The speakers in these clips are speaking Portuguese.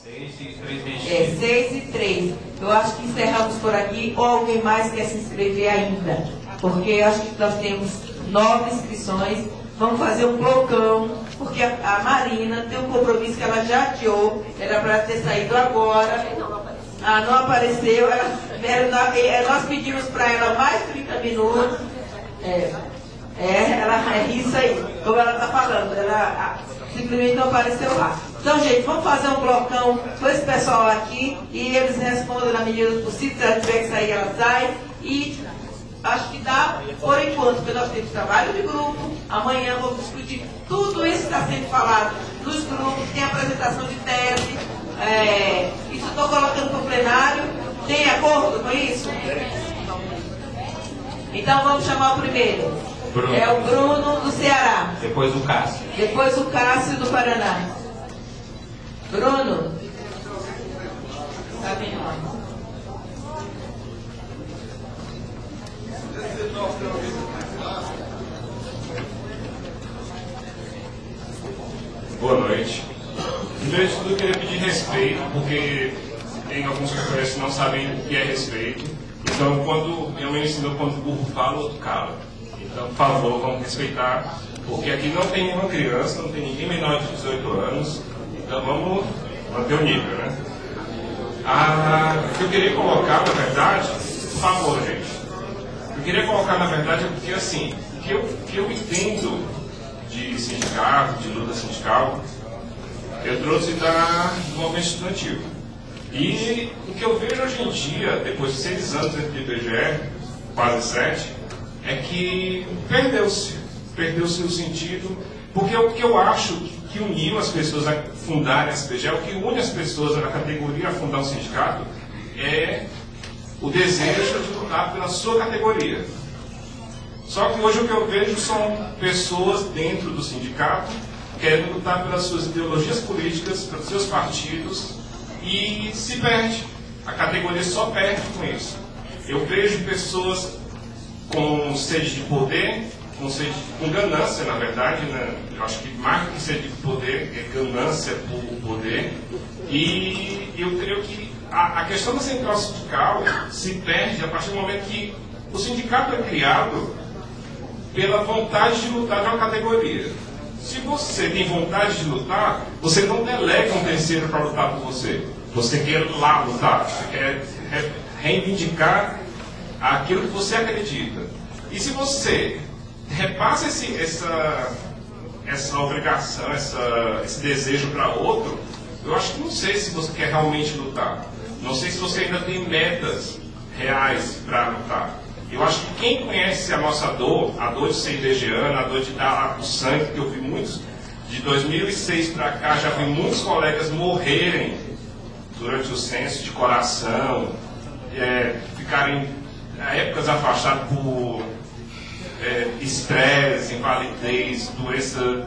6:03. Eu acho que encerramos por aqui, ou alguém mais quer se inscrever ainda? Porque eu acho que nós temos 9 inscrições. Vamos fazer um blocão, porque a Marina tem um compromisso que ela já adiou, era para ter saído agora. Não apareceu, nós pedimos para ela mais 30 minutos. Ela é isso aí, como ela está falando, ela simplesmente não apareceu lá. Então, gente, vamos fazer um blocão com esse pessoal aqui e eles respondem na medida do possível. Se ela tiver que sair, ela sai. E acho que dá por enquanto, porque nós temos trabalho de grupo. Amanhã vamos discutir tudo isso que está sendo falado nos grupos. Tem apresentação de tese. Isso estou colocando para o plenário. Tem acordo com isso? Então vamos chamar o primeiro. Bruno. É o Bruno do Ceará. Depois o Cássio. Depois o Cássio do Paraná. Bruno. Tá bem, ó. Boa noite. Primeiro de tudo, eu queria pedir respeito, porque tem alguns que não sabem o que é respeito. Então, quando minha mãe ensinou, quando o burro fala, o outro cala. Então, por favor, vamos respeitar, porque aqui não tem nenhuma criança, não tem ninguém menor de 18 anos. Então, vamos manter o nível, né? O que eu queria colocar, na verdade, por favor, gente. O que eu queria colocar, na verdade, é porque, assim, o que eu entendo de sindicato, de luta sindical, eu trouxe do movimento estudantil. E o que eu vejo hoje em dia, depois de 6 anos dentro do IBGE, quase 7, é que perdeu-se o sentido, porque o que eu acho que uniu as pessoas a fundarem a SBGE, o que une as pessoas na categoria a fundar um sindicato, é o desejo de lutar pela sua categoria. Só que hoje o que eu vejo são pessoas dentro do sindicato querendo lutar pelas suas ideologias políticas, pelos seus partidos, e se perde. A categoria só perde com isso. Eu vejo pessoas com sede de poder, com ganância, na verdade, né? Eu acho que mais do que sede de poder, é ganância por poder. E eu creio que a questão da central sindical se perde a partir do momento que o sindicato é criado pela vontade de lutar de uma categoria. Se você tem vontade de lutar, você não delega um terceiro para lutar por você. Você quer ir lá lutar, você quer reivindicar aquilo que você acredita. E se você repassa essa obrigação, esse desejo para outro, eu acho que não sei se você quer realmente lutar. Não sei se você ainda tem metas reais para lutar. Eu acho que quem conhece a nossa dor, a dor de ser ibegiana, a dor de dar o sangue, que eu vi muitos, de 2006 para cá, já vi muitos colegas morrerem durante o censo de coração, ficarem épocas afastados por estresse, invalidez, doença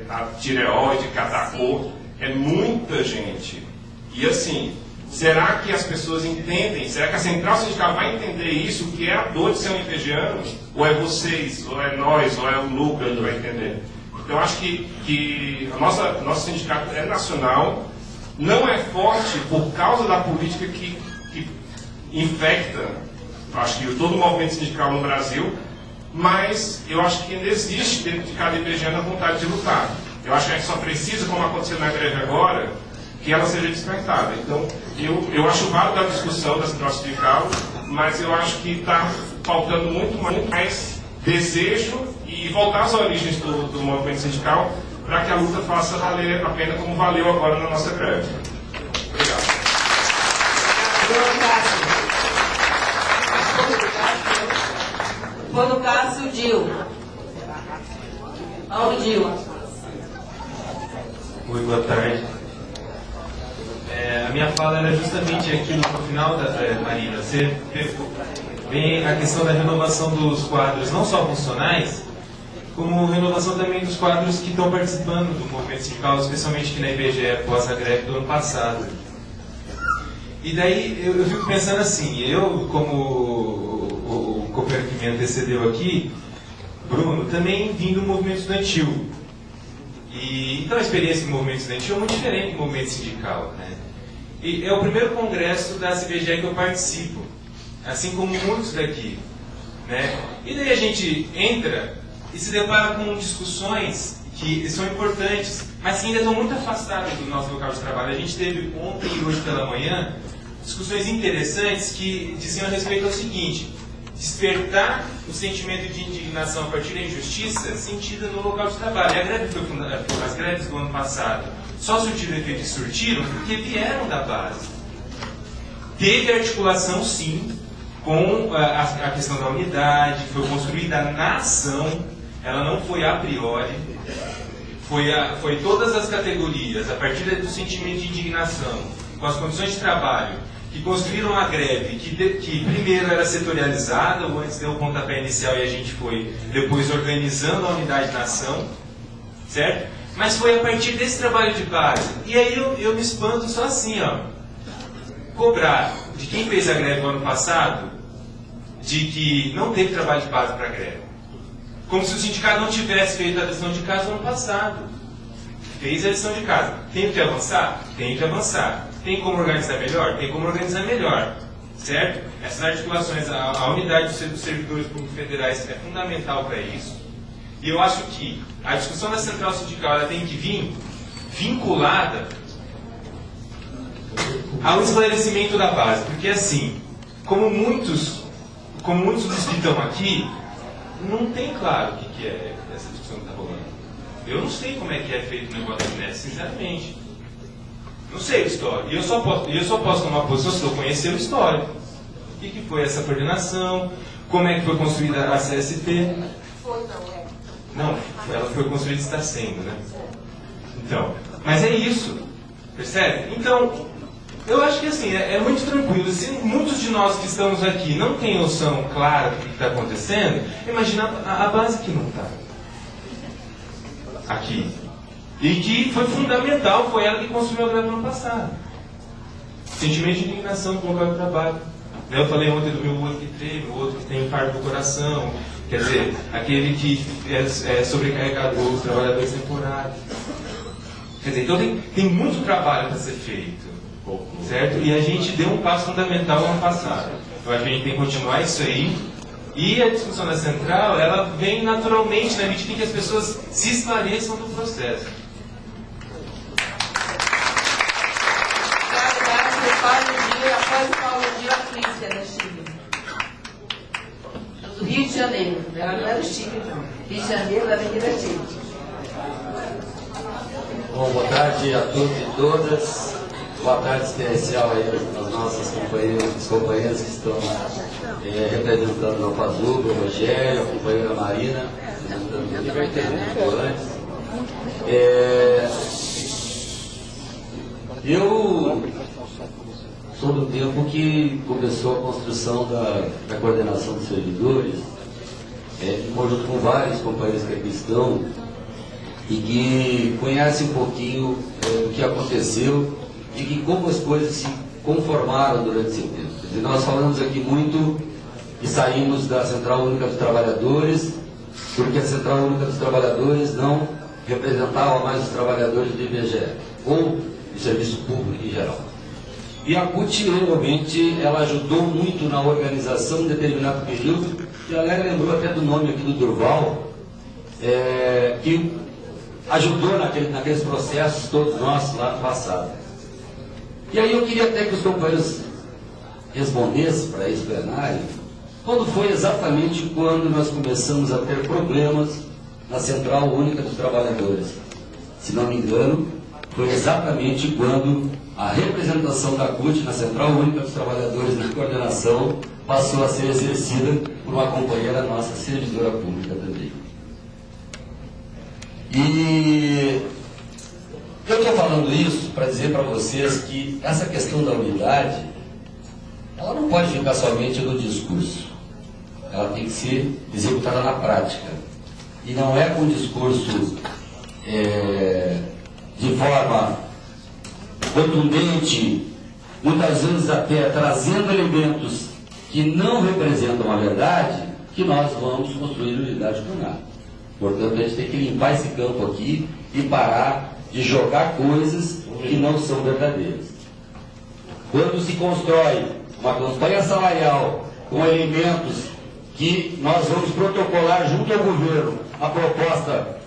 a tireoide que atacou. É muita gente. E assim, será que as pessoas entendem? Será que a central sindical vai entender isso, o que é a dor de ser um ibegiano? Ou é vocês, ou é nós, ou é o núcleo que vai entender? Então eu acho que nosso sindicato é nacional, não é forte por causa da política que infecta, acho que todo o movimento sindical no Brasil, mas eu acho que ainda existe dentro de cada ibegiano a vontade de lutar. Eu acho que a gente só precisa, como aconteceu na greve agora, que ela seja despertada. Então, eu acho válida a discussão da central sindical, mas eu acho que está faltando muito mais desejo e voltar às origens do movimento sindical para que a luta faça valer a pena como valeu agora na nossa greve. Obrigado. Foi no caso o Dil. Olha o Dil. Oi, boa tarde. A minha fala era justamente aqui no final da Marina. Você vê a questão da renovação dos quadros, não só funcionais, como renovação também dos quadros que estão participando do movimento sindical, especialmente aqui na IBGE, após a greve do ano passado. E daí eu fico pensando assim, eu, como o companheiro que me antecedeu aqui, Bruno, também vim do movimento estudantil. Então a experiência do movimento estudantil é muito diferente do movimento sindical, né? E é o primeiro congresso da CBGE que eu participo, assim como muitos daqui, né? E daí a gente entra e se depara com discussões que são importantes, mas que ainda estão muito afastadas do nosso local de trabalho. A gente teve ontem e hoje pela manhã discussões interessantes que diziam a respeito ao seguinte: despertar o sentimento de indignação a partir da injustiça sentida no local de trabalho. As greves do ano passado só surtiram efeito e surtiram porque vieram da base. Teve articulação, sim, com a questão da unidade, foi construída na ação, ela não foi a priori, foi todas as categorias, a partir do sentimento de indignação, com as condições de trabalho, que construíram a greve, que primeiro era setorializada, ou antes deu o pontapé inicial e a gente foi depois organizando a unidade na ação, certo? Mas foi a partir desse trabalho de base. E aí eu me espanto só assim, ó, cobrar de quem fez a greve no ano passado, de que não teve trabalho de base para a greve. Como se o sindicato não tivesse feito a lição de casa no ano passado. Fez a lição de casa. Tem que avançar? Tem que avançar. Tem como organizar melhor? Tem como organizar melhor. Certo? Essas articulações, a unidade dos servidores públicos federais é fundamental para isso. E eu acho que a discussão da central sindical ela tem que vir vinculada ao esclarecimento da base. Porque assim, como muitos dos que estão aqui, não tem claro o que é essa discussão que está rolando. Eu não sei como é que é feito o negócio da net, sinceramente. Não sei a história. E eu só posso tomar posição se eu conhecer o histórico. O que foi essa coordenação? Como é que foi construída a CST? Não, ela foi construída e está sendo, né? Então, mas é isso. Percebe? Então, eu acho que assim, é muito tranquilo. Se muitos de nós que estamos aqui não têm noção clara do que está acontecendo, imagina a base que não está aqui. E que foi fundamental, foi ela que construiu a greve no ano passado. Sentimento de indignação com o local de trabalho. Eu falei ontem do meu outro que treme, o outro que tem infarto do coração. Quer dizer, aquele que é sobrecarregador, os trabalhadores temporários. Quer dizer, então tem muito trabalho para ser feito. Certo? E a gente deu um passo fundamental no ano passado. Eu acho que a gente tem que continuar isso aí. E a discussão da central, ela vem naturalmente na medida em que as pessoas se esclareçam do processo. Após Paulo de Aflícia, da Chile. Do Rio de Janeiro. Ela não era do Chile, não. Rio de Janeiro, da Avenida Chile. Bom, boa tarde a todos e todas. Boa tarde especial aí às nossas companheiras que estão representando o Alpazuba, o Rogério, a companheira Marina, representando antes. Eu sou do tempo que começou a construção da coordenação dos servidores, em conjunto com vários companheiros que aqui estão e que conhecem um pouquinho do que aconteceu e que como as coisas se conformaram durante esse tempo. Quer dizer, nós falamos aqui muito e saímos da Central Única dos Trabalhadores, porque a Central Única dos Trabalhadores não representava mais os trabalhadores do IBGE, ou do serviço público em geral. E a CUT, realmente, ela ajudou muito na organização de determinado período, e a Lélia lembrou até do nome aqui do Durval, que ajudou naqueles processos todos nós lá no passado. E aí eu queria até que os companheiros respondessem para esse plenário, quando foi exatamente quando nós começamos a ter problemas na Central Única dos Trabalhadores. Se não me engano, foi exatamente quando a representação da CUT na Central Única dos Trabalhadores na coordenação passou a ser exercida por uma companheira nossa, servidora pública também. E eu estou falando isso para dizer para vocês que essa questão da unidade, ela não pode ficar somente no discurso. Ela tem que ser executada na prática. E não é com discurso de forma contundente, muitas vezes até trazendo elementos que não representam a verdade, que nós vamos construir unidade com nada. Portanto, a gente tem que limpar esse campo aqui e parar de jogar coisas que não são verdadeiras. quando se constrói uma campanha salarial com elementos que nós vamos protocolar junto ao governo a proposta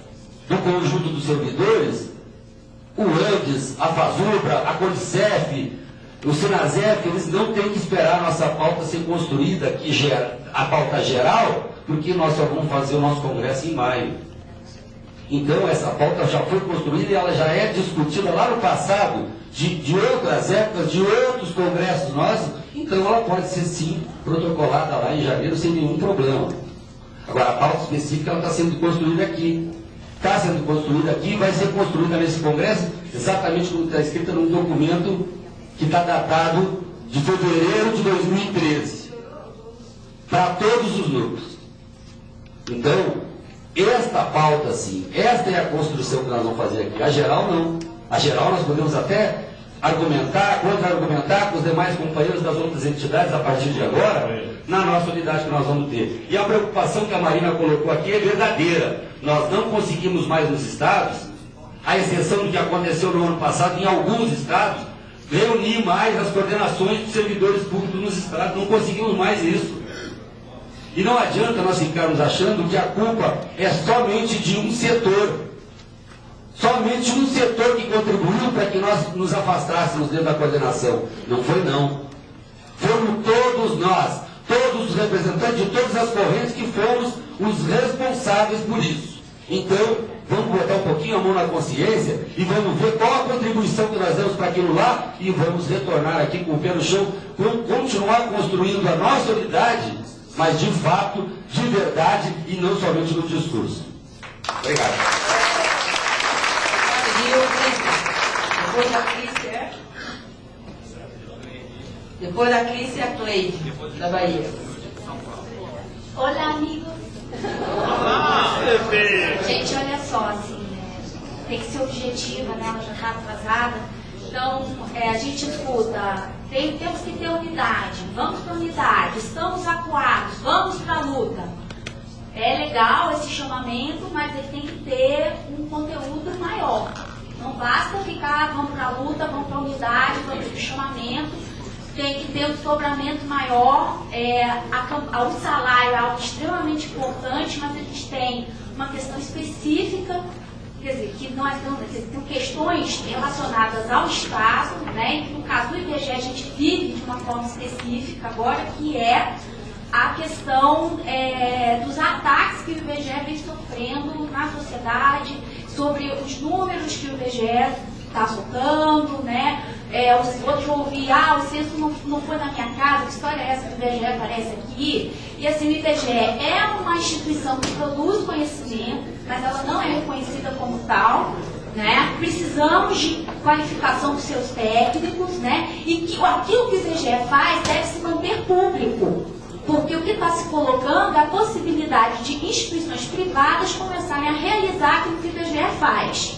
do conjunto dos servidores, o Andes, a Fazubra, a Colicef, o Sinasef, eles não têm que esperar a nossa pauta ser construída, a pauta geral, porque nós só vamos fazer o nosso congresso em maio. Então essa pauta já foi construída e ela já é discutida lá no passado, de outras épocas, de outros congressos nossos, então ela pode ser sim protocolada lá em janeiro sem nenhum problema. Agora a pauta específica ela está sendo construída aqui. Está sendo construída aqui e vai ser construída nesse congresso exatamente como está escrito num documento que está datado de fevereiro de 2013 para todos os núcleos. Então, esta pauta sim, esta é a construção que nós vamos fazer aqui. A geral não. A geral nós podemos até argumentar, contra-argumentar com os demais companheiros das outras entidades a partir de agora, na nossa unidade que nós vamos ter. E a preocupação que a Marina colocou aqui é verdadeira. Nós não conseguimos mais nos estados, à exceção do que aconteceu no ano passado, em alguns estados, reunir mais as coordenações dos servidores públicos nos estados. Não conseguimos mais isso. E não adianta nós ficarmos achando que a culpa é somente de um setor. Somente um setor que contribuiu para que nós nos afastássemos dentro da coordenação. Não foi não. Fomos todos nós, todos os representantes de todas as correntes que fomos os responsáveis por isso. Então, vamos botar um pouquinho a mão na consciência e vamos ver qual a contribuição que nós demos para aquilo lá e vamos retornar aqui com o pé no chão, continuar construindo a nossa unidade, mas de fato, de verdade e não somente no discurso. Obrigado. Depois da Cris é a Cleide, da Bahia. Olá, amigos. Gente, olha só, assim, tem que ser objetiva, né? Ela já está atrasada. Então, a gente escuta, temos que ter unidade, vamos para a unidade, estamos acuados, vamos para a luta. É legal esse chamamento, mas ele tem que ter um conteúdo maior. Não basta ficar, vamos para a luta, vamos para a unidade, vamos para o chamamento. Tem que ter um desdobramento maior. O salário é algo extremamente importante, mas a gente tem uma questão específica, quer dizer, que não é tão, tem questões relacionadas ao Estado, né? No caso do IBGE, a gente vive de uma forma específica agora, que é a questão dos ataques que o IBGE vem sofrendo na sociedade, sobre os números que o IBGE está soltando, né? Os outros vão ouvir, o censo não foi na minha casa, que história é essa que o IBGE aparece aqui? E assim, o IBGE é uma instituição que produz conhecimento, mas ela não é reconhecida como tal, né? Precisamos de qualificação dos seus técnicos, né? E que aquilo que o IBGE faz deve se manter público, porque o que está se colocando é a possibilidade de instituições privadas começarem a realizar aquilo que o IBGE faz,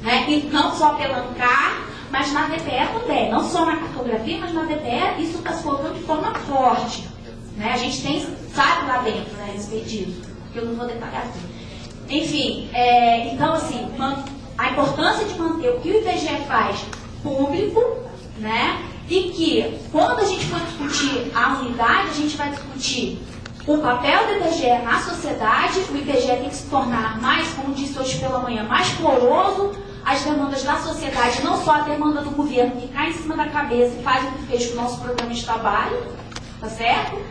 né? E não só pelancar, mas na DPE também, não só na cartografia, mas na DPE isso está se colocando de forma forte, né? A gente sabe lá dentro, né, a respeito disso, que eu não vou detalhar aqui. Enfim, então assim, a importância de manter o que o IBGE faz público, né? E que quando a gente for discutir a unidade, a gente vai discutir o papel do IBGE na sociedade. O IBGE tem que se tornar mais, como disse hoje pela manhã, mais poroso às demandas da sociedade, não só a demanda do governo que cai em cima da cabeça e faz o que fez com o nosso programa de trabalho, tá certo?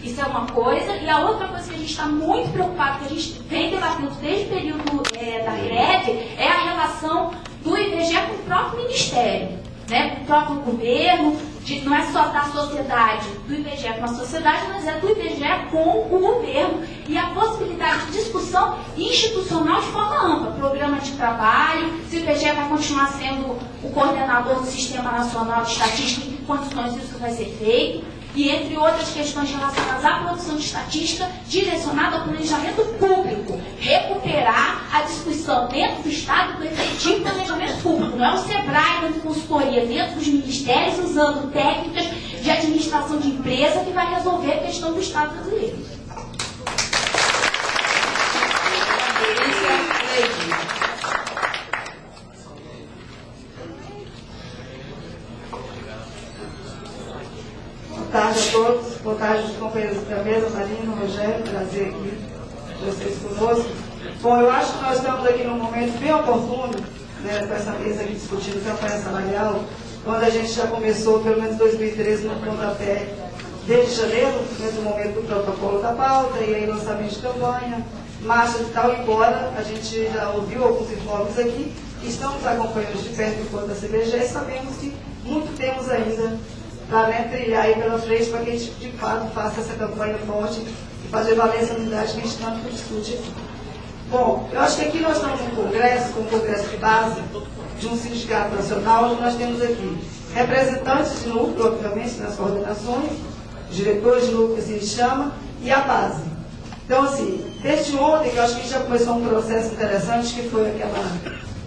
Isso é uma coisa. E a outra coisa que a gente está muito preocupado, que a gente vem debatendo desde o período da greve, é a relação do IBGE com o próprio Ministério, né? Com o próprio governo, não é só da sociedade, do IBGE com a sociedade, mas é do IBGE com o governo, e a possibilidade de discussão institucional de forma ampla, programa de trabalho, se o IBGE vai continuar sendo o coordenador do Sistema Nacional de Estatística, em que condições isso vai ser feito, e entre outras questões relacionadas à produção de estatística direcionada ao planejamento público, recuperar a discussão dentro do Estado do efetivo planejamento público. Não é o SEBRAE dando consultoria dentro dos ministérios, usando técnicas de administração de empresa, que vai resolver a questão do Estado brasileiro. boa tarde aos companheiros da mesa, Marina, Rogério, prazer aqui vocês conosco. Bom, eu acho que nós estamos aqui num momento bem oportuno, né, com essa mesa aqui discutindo campanha salarial, quando a gente já começou, pelo menos 2013, no pontapé, desde janeiro, no momento do protocolo da pauta, e aí lançamento de campanha, marcha e tal, embora a gente já ouviu alguns informes aqui, estamos acompanhando de perto o da CBGE e sabemos que muito temos ainda para, né, trilhar aí pela frente para que a gente de fato faça essa campanha forte e fazer valer essa unidade que a gente tanto discute aqui. Bom, eu acho que aqui nós estamos num congresso, com um congresso de base de um sindicato nacional, onde nós temos aqui representantes de núcleo, obviamente, nas coordenações, diretores de núcleo, que assim se chama, e a base. Então, assim, desde ontem, que eu acho que já começou um processo interessante, que foi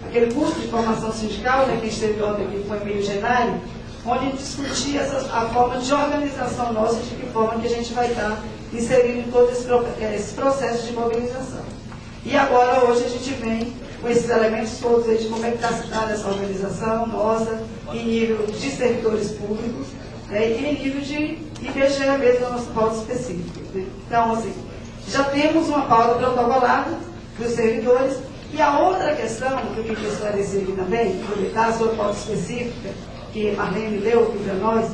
aquele curso de formação sindical, né, que esteve ontem aqui com o Emílio Genari, onde a gente discutia a forma de organização nossa, de que forma que a gente vai estar inserindo todo esse processo de mobilização. E agora, hoje, a gente vem com esses elementos todos aí de como é que está citada essa organização nossa, em nível de servidores públicos, né, e em nível de IBGE mesmo, a nossa pauta específica. Né? Então, assim, já temos uma pauta protocolada dos servidores, e a outra questão que eu queria esclarecer aqui também, aproveitar a sua pauta específica, que Marlene leu aqui para nós,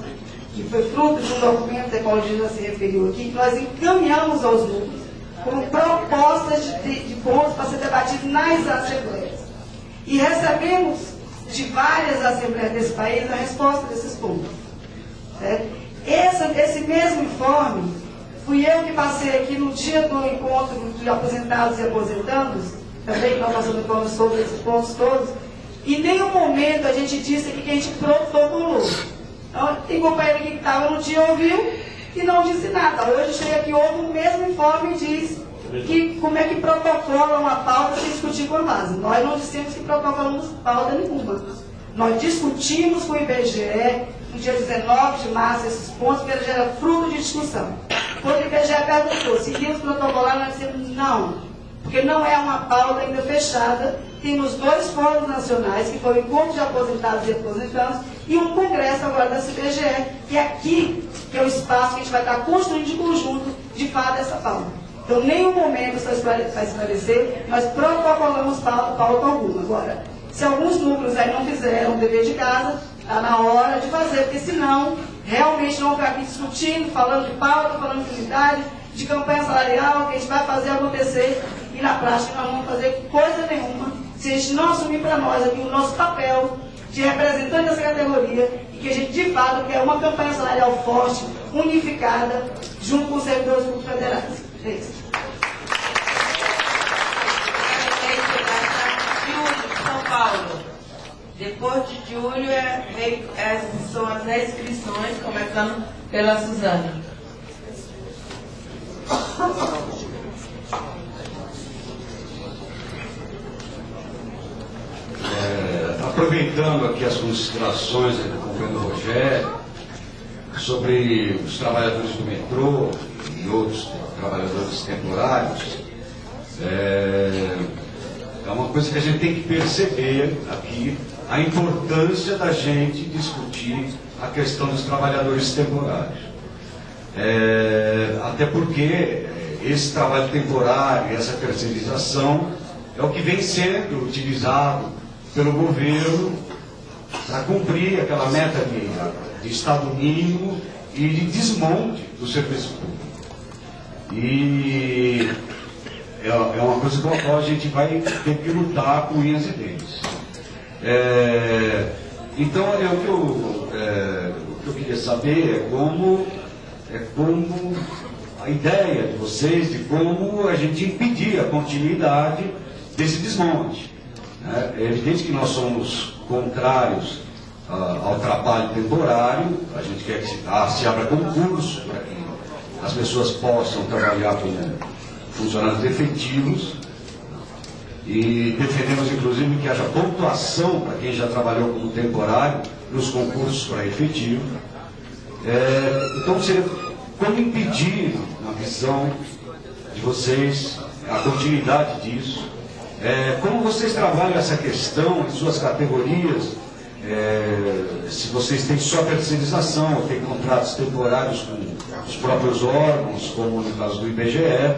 que foi fruto de um documento que a Paulina já se referiu aqui, que nós encaminhamos aos núcleos como propostas de pontos para ser debatidos nas assembleias. E recebemos de várias assembleias desse país a resposta desses pontos. Certo? Esse mesmo informe, fui eu que passei aqui no dia do encontro de aposentados e aposentandos, também que nós passamos informe sobre esses pontos todos, e em nenhum momento a gente disse aqui que a gente protocolou. Então, tem companheiro aqui que estava no dia, ouviu, e não disse nada. Hoje chega aqui, ouve o mesmo informe e diz que como é que protocola uma pauta sem discutir com a base. Nós não dissemos que protocolamos pauta nenhuma. Nós discutimos com o IBGE no dia 19 de março esses pontos, porque já era fruto de discussão. Quando o IBGE perguntou se iríamos protocolar, nós dissemos não, porque não é uma pauta ainda fechada. Temos 2 fóruns nacionais, que foi o Encontro de Aposentados e Aposentandos, e um congresso agora da CBGE, que é aqui que é o espaço que a gente vai estar construindo de conjunto, de fato, essa pauta. Então, nenhum momento, só para esclarecer, nós protocolamos pauta alguma. Agora, se alguns núcleos aí não fizeram o dever de casa, está na hora de fazer, porque senão, realmente não vai aqui discutindo, falando de pauta, falando de unidade, de campanha salarial, que a gente vai fazer acontecer, e na prática nós não vamos fazer coisa nenhuma, se a gente não assumir para nós aqui o nosso papel de representante dessa categoria, e que a gente de fato quer uma campanha salarial forte, unificada, junto com os servidores públicos federais. É isso. São Paulo. Depois de julho são as inscrições, começando pela Suzane. Aproveitando aqui as considerações do companheiro Rogério sobre os trabalhadores do metrô e outros trabalhadores temporários, é uma coisa que a gente tem que perceber aqui, a importância da gente discutir a questão dos trabalhadores temporários. Até porque esse trabalho temporário, essa terceirização, é o que vem sendo utilizado pelo governo para cumprir aquela meta de Estado mínimo e de desmonte do serviço público. E é uma coisa com a qual a gente vai ter que lutar com unhas e dentes. Então, o que eu queria saber é como a ideia de vocês de como a gente impedir a continuidade desse desmonte. É evidente que nós somos contrários ao trabalho temporário, a gente quer que se abra concurso para que as pessoas possam trabalhar como funcionários efetivos, e defendemos inclusive que haja pontuação para quem já trabalhou como temporário nos concursos para efetivo. Então, seria como impedir, na visão de vocês, a continuidade disso. Como vocês trabalham essa questão em suas categorias se vocês têm só terceirização, ou têm contratos temporários com os próprios órgãos, como no caso do IBGE.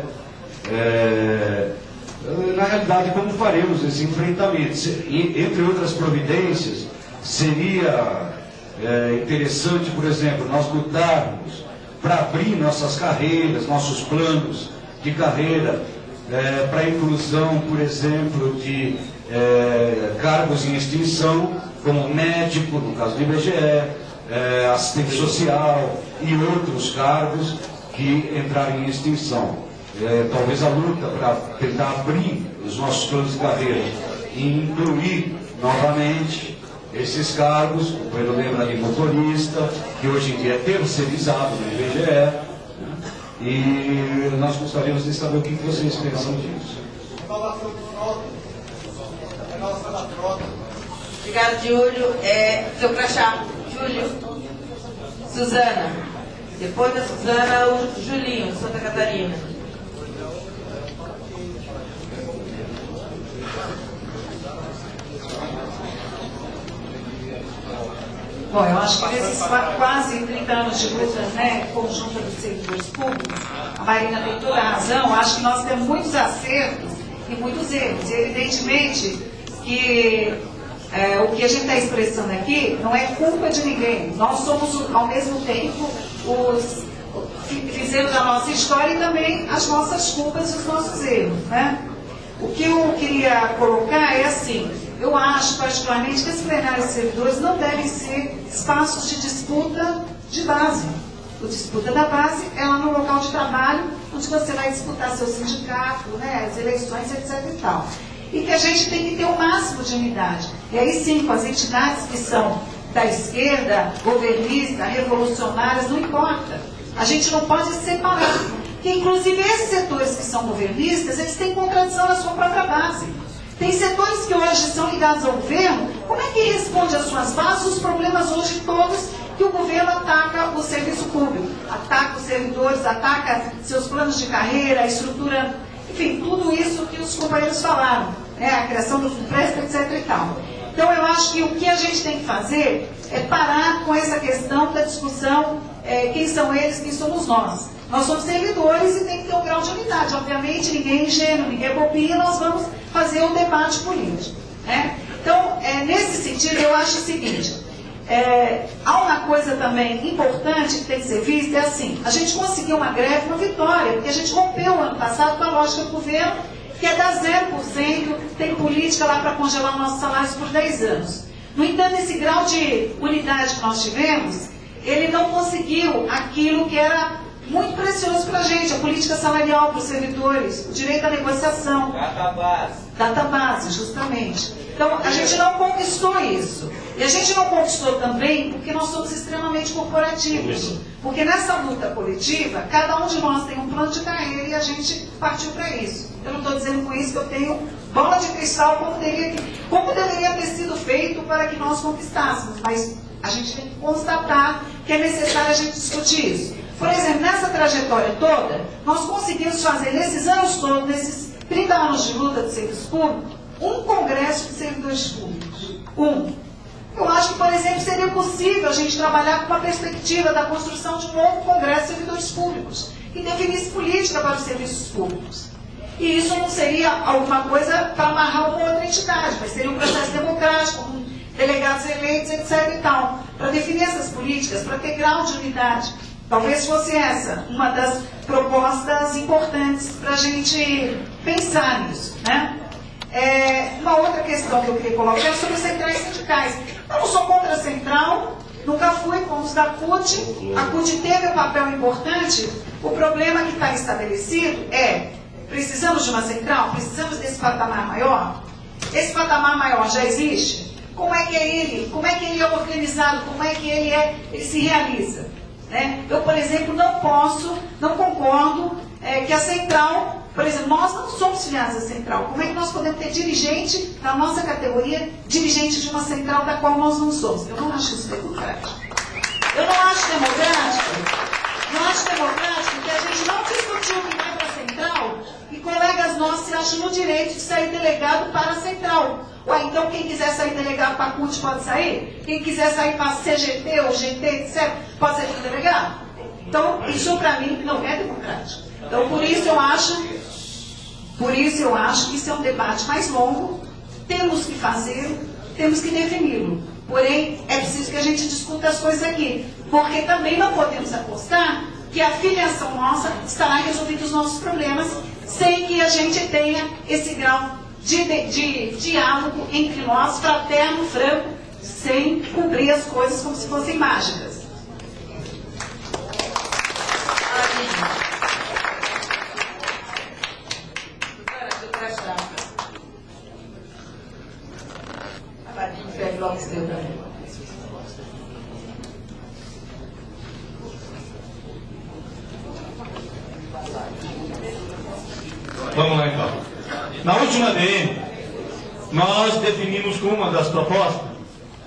Na realidade, como faremos esse enfrentamento? Entre outras providências, seria interessante, por exemplo, nós lutarmos para abrir nossas carreiras, nossos planos de carreira, para a inclusão, por exemplo, de cargos em extinção, como médico, no caso do IBGE, assistente social e outros cargos que entrarem em extinção. Talvez a luta para tentar abrir os nossos planos de carreira e incluir novamente esses cargos, o companheiro lembra de motorista, que hoje em dia é terceirizado no IBGE, né? E nós gostaríamos de saber o que vocês pensam disso. Obrigado, Júlio. Seu crachá, Júlio. Suzana. Depois da Suzana, o Julinho, Santa Catarina. Bom, eu acho que nesses quase 30 anos de luta, né, conjunta dos servidores públicos, a Marina tem toda a razão. Eu acho que nós temos muitos acertos e muitos erros. E evidentemente que o que a gente está expressando aqui não é culpa de ninguém. Nós somos, ao mesmo tempo, os que fizemos a nossa história e também as nossas culpas e os nossos erros, né? O que eu queria colocar é assim: eu acho particularmente que esses plenários de servidores não devem ser espaços de disputa de base. A disputa da base é lá no local de trabalho, onde você vai disputar seu sindicato, né, as eleições, etc. e tal. E que a gente tem que ter o máximo de unidade. E aí sim, com as entidades que são da esquerda, governista, revolucionárias, não importa. A gente não pode separar. Porque, inclusive, esses setores que são governistas, eles têm contradição na sua própria base. Tem setores que hoje são ligados ao governo. Como é que responde às suas bases os problemas hoje todos que o governo ataca o serviço público? Ataca os servidores, ataca seus planos de carreira, a estrutura, enfim, tudo isso que os companheiros falaram, né? A criação do FUNPRESP, etc. e tal. Então, eu acho que o que a gente tem que fazer é parar com essa questão da discussão, quem são eles, quem somos nós. Nós somos servidores e tem que ter um grau de unidade. Obviamente, ninguém é ingênuo, ninguém é bobinho, nós vamos fazer um debate político, né? Então, nesse sentido, eu acho o seguinte, há uma coisa também importante que tem que ser vista, é assim: a gente conseguiu uma greve, uma vitória, porque a gente rompeu o ano passado com a lógica do governo, que é dar 0%, tem política lá para congelar nossos salários por 10 anos. No entanto, esse grau de unidade que nós tivemos, ele não conseguiu aquilo que era muito precioso para a gente: a política salarial para os servidores, o direito à negociação. Database, justamente. Então, a gente não conquistou isso. E a gente não conquistou também porque nós somos extremamente corporativos. Porque nessa luta coletiva, cada um de nós tem um plano de carreira e a gente partiu para isso. Eu não estou dizendo com isso que eu tenho bola de cristal como deveria ter sido feito para que nós conquistássemos. Mas a gente tem que constatar que é necessário a gente discutir isso. Por exemplo, nessa trajetória toda, nós conseguimos fazer, nesses anos todos, nesses 30 anos de luta de serviço público, um congresso de servidores públicos. Eu acho que, por exemplo, seria possível a gente trabalhar com uma perspectiva da construção de um novo congresso de servidores públicos, que definisse política para os serviços públicos. E isso não seria alguma coisa para amarrar uma outra entidade, mas seria um processo democrático, com delegados eleitos, etc. e tal, para definir essas políticas, para ter grau de unidade. Talvez fosse essa uma das propostas importantes para a gente pensar nisso, né? Uma outra questão que eu queria colocar é sobre as centrais sindicais. Eu não sou contra a central, nunca fui, como os da CUT. A CUT teve um papel importante. O problema que está estabelecido é: precisamos de uma central? Precisamos desse patamar maior? Esse patamar maior já existe? Como é que é ele? Como é que ele é organizado? Como é que ele se realiza? Né? Eu, por exemplo, não concordo que a central, por exemplo, nós não somos filiados à central. Como é que nós podemos ter dirigente da nossa categoria, dirigente de uma central da qual nós não somos? Eu não acho isso democrático. Eu não acho democrático. Não acho democrático porque a gente não discutiu quem vai para a central e colegas nossos se acham no direito de sair delegado para a central. Ué, então quem quiser sair delegado para a CUT pode sair? Quem quiser sair para a CGT ou GT, etc., pode ser delegado? Então, isso para mim não é democrático. Então, por isso eu acho que isso é um debate mais longo, temos que fazer, temos que defini-lo. Porém, é preciso que a gente discuta as coisas aqui, porque também não podemos apostar que a filiação nossa estará resolvendo os nossos problemas sem que a gente tenha esse grau de diálogo entre nós, fraterno, franco, sem cumprir as coisas como se fossem mágicas. Vamos lá então. Na última DM, nós definimos como uma das propostas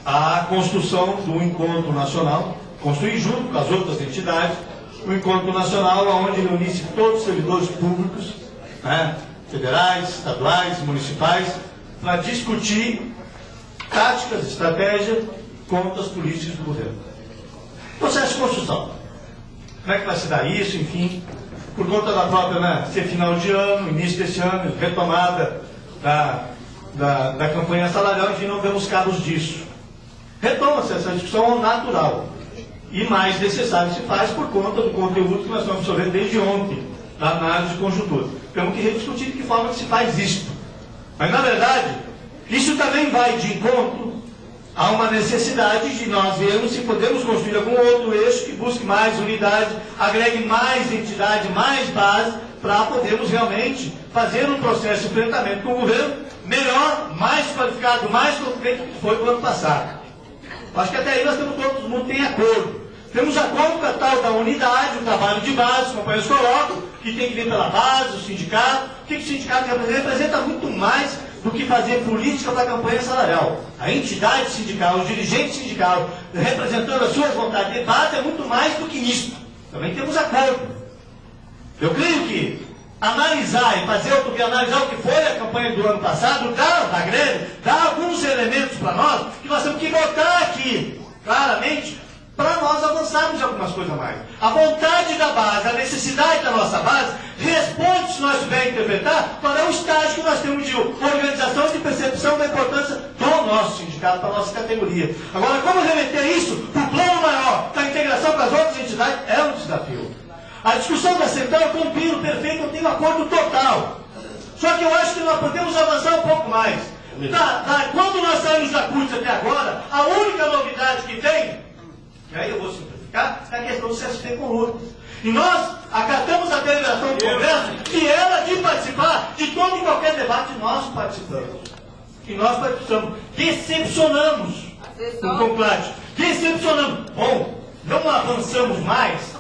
a construção do encontro nacional, construir junto com as outras entidades, o encontro nacional onde reunisse todos os servidores públicos, né, federais, estaduais, municipais, para discutir táticas, estratégia contra as políticas do governo. Processo de construção. Como é que vai se dar isso, enfim, por conta da própria, né, ser final de ano, início desse ano, retomada da campanha salarial, enfim, não vemos cabos disso. Retoma-se essa discussão natural e mais necessário se faz por conta do conteúdo que nós estamos absorvendo desde ontem, da análise de conjuntura. Temos que rediscutir de que forma que se faz isto. Mas, na verdade, isso também vai de encontro a uma necessidade de nós vermos se podemos construir algum outro eixo que busque mais unidade, agregue mais entidade, mais base, para podermos realmente fazer um processo de enfrentamento com o governo melhor, mais qualificado, mais competente do que foi no ano passado. Acho que até aí nós temos todo mundo tem acordo. Temos acordo com a tal da unidade, o trabalho de base, os companheiros colocam, que tem que vir pela base, o sindicato. O que o sindicato representa? Representa muito mais do que fazer política para a campanha salarial. A entidade sindical, o dirigente sindical, representando as suas vontades de base, é muito mais do que isso. Também temos acordo. Eu creio que analisar e fazer analisar o que foi a campanha do ano passado, da greve, dá alguns elementos para nós que nós temos que botar aqui, claramente, para nós avançarmos em algumas coisas a mais. A vontade da base, a necessidade da nossa base, responde, se nós soubermos interpretar, para o estágio que nós temos de organização e de percepção da importância do nosso sindicato, da nossa categoria. Agora, como remeter isso para o plano maior, da integração com as outras entidades, é um desafio. A discussão da central, eu compilo perfeito, eu tenho acordo total. Só que eu acho que nós podemos avançar um pouco mais. Quando nós saímos da CUT até agora, a única novidade que tem, e aí eu vou simplificar, é a questão do CSP com lutas. E nós acatamos a deliberação do Congresso, que era de participar de todo e qualquer debate, nós participamos. E nós participamos. Decepcionamos o Conclave. Decepcionamos. Bom, não avançamos mais.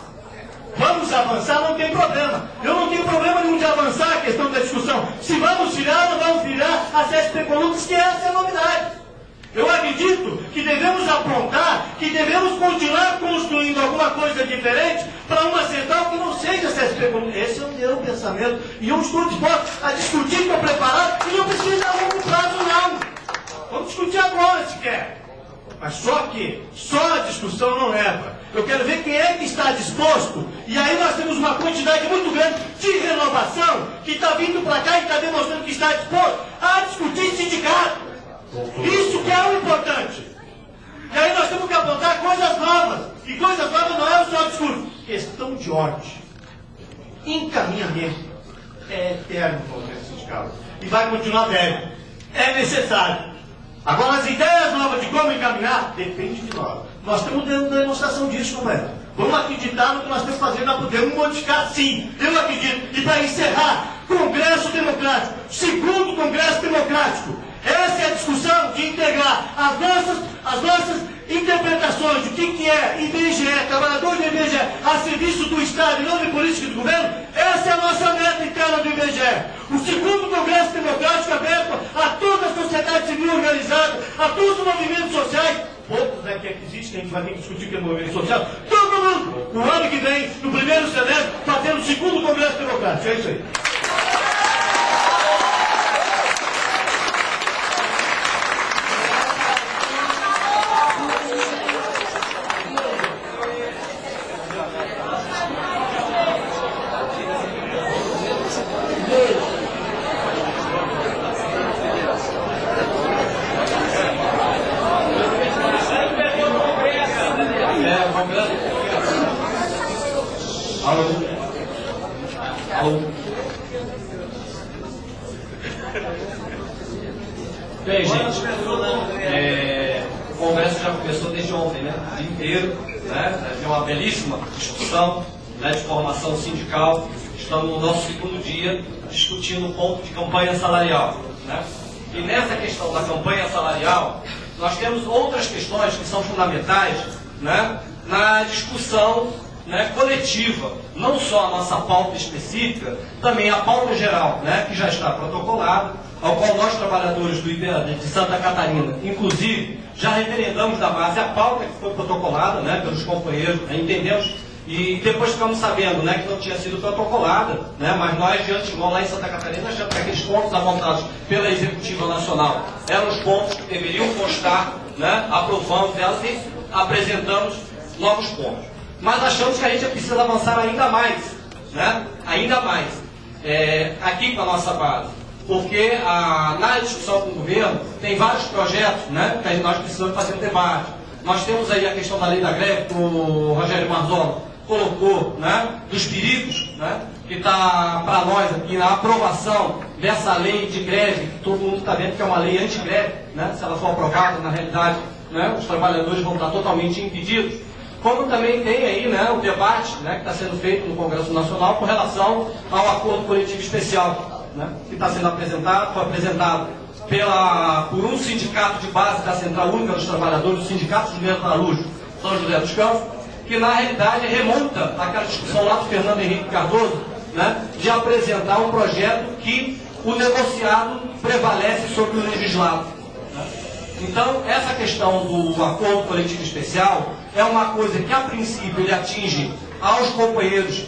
Vamos avançar, não tem problema. Eu não tenho problema nenhum de avançar a questão da discussão. Se vamos virar, não vamos virar a CSP com lutas, que essa é a novidade. Eu acredito que devemos apontar, que devemos continuar construindo alguma coisa diferente para uma central que não seja CSP com lutas. Esse é o meu pensamento. E eu estou disposto a discutir, estou preparado, e não precisa a longo prazo, não. Vamos discutir agora, se quer. Mas só que só a discussão não leva. Eu quero ver quem é que está disposto. E aí nós temos uma quantidade muito grande de renovação que está vindo para cá e está demonstrando que está disposto a discutir sindicato. Isso que é o importante. E aí nós temos que apontar coisas novas. E coisas novas não é só discurso. Questão de ordem. Encaminhamento. É eterno no movimento sindical. E vai continuar velho. É necessário. Agora, as ideias novas de como encaminhar, depende de nós. Nós estamos dando demonstração disso, não é? Vamos acreditar no que nós temos que fazer, nós podemos modificar sim. Eu acredito. E para encerrar, Congresso Democrático, segundo Congresso Democrático. Essa é a discussão de integrar as nossas interpretações do que é IBGE, trabalhador do IBGE, a serviço do Estado e não de política do governo. Essa é a nossa meta interna do IBGE. O segundo Congresso Democrático aberto a toda a sociedade civil organizada, a todos os movimentos sociais, poucos, né, que existem, a gente vai ter que discutir o que é movimento social, todo mundo, no ano que vem, no primeiro semestre, fazendo o segundo Congresso Democrático. É isso aí. Bem, gente, o Congresso já começou desde ontem, né? O dia inteiro, né? Tem uma belíssima discussão, né, de formação sindical. Estamos no nosso segundo dia discutindo o ponto de campanha salarial, né? E nessa questão da campanha salarial, nós temos outras questões que são fundamentais, né, na discussão, né, coletiva, não só a nossa pauta específica, também a pauta geral, né, que já está protocolada, ao qual nós, trabalhadores do IBEA de Santa Catarina, inclusive, já referendamos da base a pauta que foi protocolada, né, pelos companheiros, né, entendemos, e depois ficamos sabendo, né, que não tinha sido protocolada, né, mas nós, de antemão, lá em Santa Catarina, achamos que aqueles pontos apontados pela Executiva Nacional eram os pontos que deveriam constar, né, aprovamos elas e apresentamos novos pontos. Mas achamos que a gente precisa avançar ainda mais, né, ainda mais, aqui com a nossa base. Porque na discussão com o governo tem vários projetos, né, que nós precisamos fazer um debate. Nós temos aí a questão da lei da greve, que o Rogério Marzola colocou, né, dos perigos, né, que está para nós aqui na aprovação dessa lei de greve, que todo mundo está vendo que é uma lei anti-greve, né, se ela for aprovada, na realidade, né, os trabalhadores vão estar totalmente impedidos. Como também tem aí, né, o debate, né, que está sendo feito no Congresso Nacional com relação ao acordo coletivo especial, né, que está sendo apresentado, foi apresentado por um sindicato de base da Central Única dos Trabalhadores, o Sindicato Juliano Araújo, São José dos Campos, que na realidade remonta àquela discussão lá do Fernando Henrique Cardoso, né, de apresentar um projeto que o negociado prevalece sobre o legislado. Né? Então, essa questão do acordo coletivo especial é uma coisa que, a princípio, ele atinge aos companheiros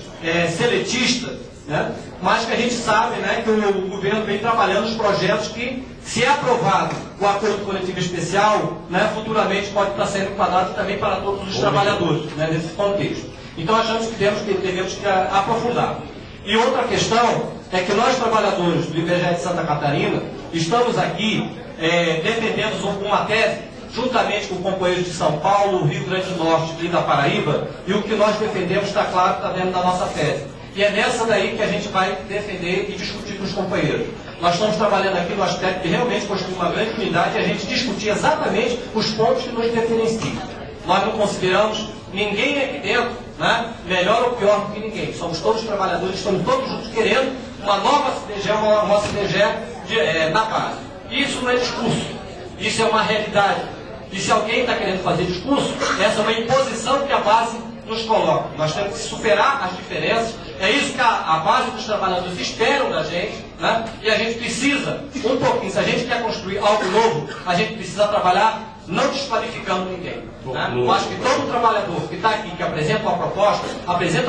seletistas, né? Mas que a gente sabe, né, que o governo vem trabalhando os projetos que, se é aprovado o acordo coletivo especial, né, futuramente pode estar sendo enquadrado também para todos os trabalhadores, né, nesse contexto. Então achamos que devemos que aprofundar. E outra questão é que nós, trabalhadores do IBGE de Santa Catarina, estamos aqui defendendo uma tese, juntamente com companheiros de São Paulo, Rio Grande do Norte e da Paraíba, e o que nós defendemos está claro, está dentro da nossa tese. E é nessa daí que a gente vai defender e discutir com os companheiros. Nós estamos trabalhando aqui no aspecto de realmente construir uma grande unidade e a gente discutir exatamente os pontos que nos diferenciam. Nós não consideramos ninguém aqui dentro, né, melhor ou pior do que ninguém. Somos todos trabalhadores, estamos todos juntos querendo uma nova CDG, uma CDG na base. Isso não é discurso, isso é uma realidade. E se alguém está querendo fazer discurso, essa é uma imposição que a base nos coloca. Nós temos que superar as diferenças. É isso que a base dos trabalhadores esperam da gente, né? E a gente precisa, um pouquinho, se a gente quer construir algo novo, a gente precisa trabalhar não desqualificando ninguém. Né? Eu acho que todo trabalhador que está aqui, que apresenta a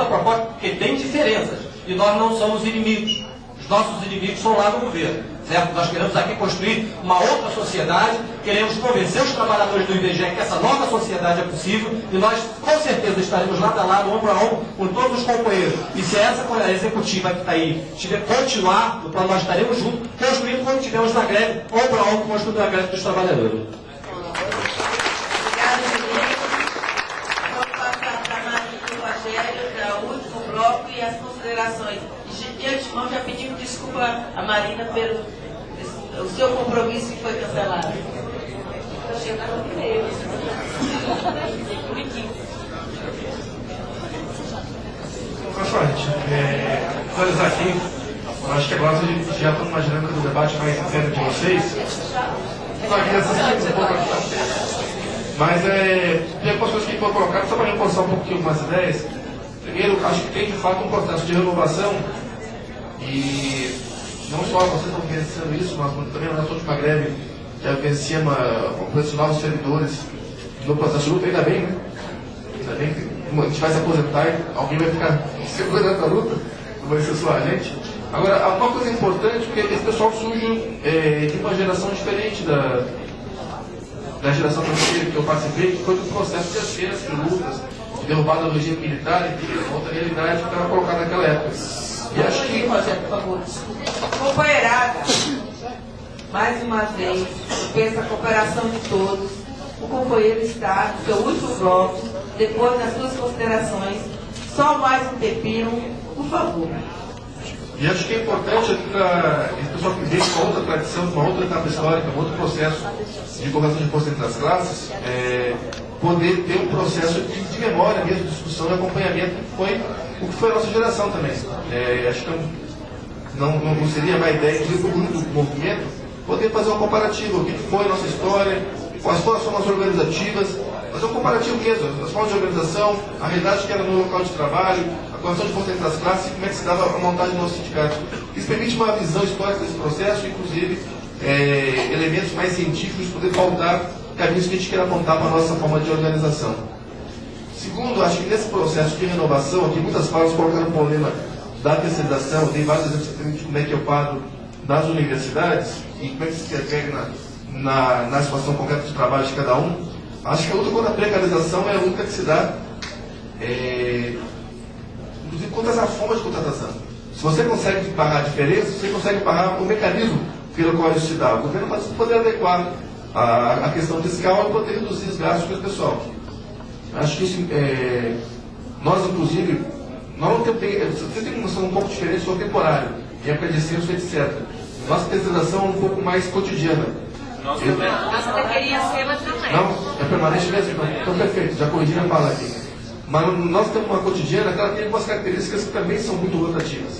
proposta porque tem diferenças. E nós não somos inimigos. Os nossos inimigos são lá no governo. Certo? Nós queremos aqui construir uma outra sociedade, queremos convencer os trabalhadores do IBGE que essa nova sociedade é possível e nós com certeza estaremos lado a lado, ombro a ombro, com todos os companheiros. E se essa executiva que está aí continuar, nós estaremos juntos, construindo como tivemos na greve, ombro a ombro, construindo a greve dos trabalhadores. Obrigada, Felipe. Vamos passar para a Maria do Rogério, para o último bloco e as considerações. De antemão, já pedimos desculpa a Marina pelo o seu compromisso que foi cancelado. Pessoal, gente, todos aqui, eu acho que agora a gente já está numa dinâmica do debate mais sincero de vocês. Mas tem algumas coisas que foram colocadas, só para reforçar um pouquinho umas ideias. Primeiro, acho que tem de fato um processo de renovação. E não só vocês estão vivenciando isso, mas também na nossa última greve já vivenciamos o profissional dos servidores no processo de luta, ainda bem, né? Ainda bem que a gente vai se aposentar e alguém vai ficar segurando a luta, não vai ser só a gente. Agora, uma coisa importante, porque esse pessoal surge de uma geração diferente da geração que eu participei, que foi do processo de aceiras de lutas, de derrubada do regime militar, e de outra realidade que estava colocada naquela época. E acho que... Por favor. Companheirada, mais uma vez, eu peço a cooperação de todos. O companheiro está no seu último bloco, depois das suas considerações. Só mais um pepino, por favor. E acho que é importante para esse pessoal que vem com outra tradição, uma outra etapa histórica, um outro processo de colocação de força entre as classes, poder ter um processo de memória mesmo, de discussão e acompanhamento, que foi o que foi a nossa geração também. Acho que não seria má ideia, inclusive para o grupo do movimento, poder fazer uma comparativa, o que foi a nossa história, quais foram as formas organizativas, fazer um comparativo mesmo, as formas de organização, a realidade que era no local de trabalho, a colocação de força entre as classes e como é que se dava a montagem do nosso sindicato. Isso permite uma visão histórica desse processo, inclusive elementos mais científicos, poder pautar caminhos que a gente quer apontar para a nossa forma de organização. Segundo, acho que nesse processo de renovação, aqui muitas falas colocando o problema da terceirização, tem vários exemplos de como é que é o quadro das universidades e como é que se interfere na situação concreta de trabalho de cada um. Acho que a luta contra a precarização é a luta que se dá, inclusive contra essa forma de contratação. Se você consegue pagar a diferença, você consegue pagar o mecanismo pelo qual isso se dá. O governo pode poder adequar a questão fiscal e poder reduzir os gastos para o pessoal. Acho que isso, nós, inclusive, nós não temos, você tem uma noção um pouco diferente sobre o temporário, em época de censo, etc. Nossa terceirização é um pouco mais cotidiana. Nossa, deveria ser, mas não é. Não, é permanente mesmo? Então, perfeito, já corrigi a fala aqui. Mas nós temos uma cotidiana que ela tem algumas características que também são muito rotativas.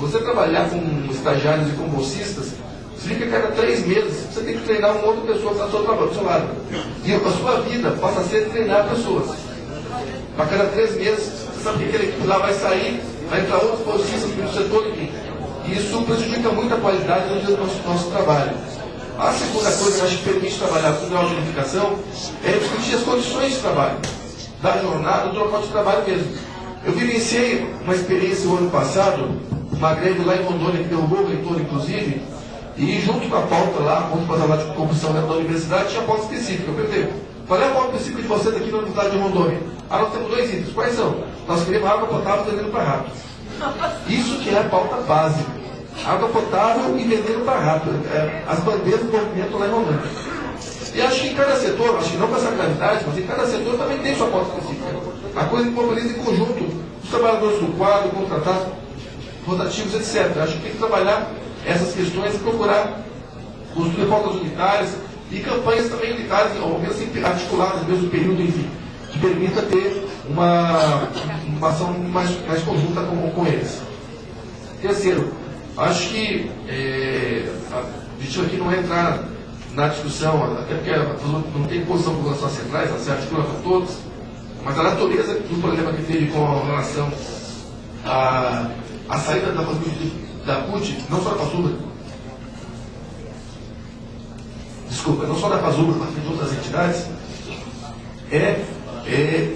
Você trabalhar com estagiários e com bolsistas, significa que a cada 3 meses você tem que treinar uma outra pessoa que está do seu lado. E a sua vida passa a ser treinar pessoas. A cada 3 meses, você sabe que aquele equipe lá vai sair, vai entrar outros bolsistas no setor, enfim. E isso prejudica muito a qualidade do nosso trabalho. A segunda coisa que eu acho que permite trabalhar com grau de unificação é discutir as condições de trabalho, da jornada, do local de trabalho mesmo. Eu vivenciei uma experiência o ano passado, uma greve lá em Rondônia, que derrubou o reitor, inclusive, e junto com a pauta lá, junto com a de corrupção dentro da universidade, tinha pauta específica. Eu perguntei, qual é a pauta específica de vocês aqui na Universidade de Rondônia? Nós temos 2 itens. Quais são? Nós queremos água potável e veneno para rato. Isso que é a pauta básica. Água potável e veneno para rato. As bandeiras do movimento lá em Rondônia. E acho que em cada setor, acho que não com essa gravidade, mas em cada setor também tem sua pauta específica. A coisa mobiliza em conjunto os trabalhadores do quadro, contratados, rotativos, etc. Acho que tem que trabalhar essas questões e procurar construir pautas unitárias e campanhas também unitárias, ou menos articuladas no mesmo período, enfim, que permita ter uma ação mais conjunta com eles. Terceiro, acho que a gente aqui não entrar na discussão, até porque não tem posição com relação às centrais, ela se articula com todos, mas a natureza do problema que teve com relação à saída da PUT, não só da Pasuba, não só da Pasuba, mas de outras entidades,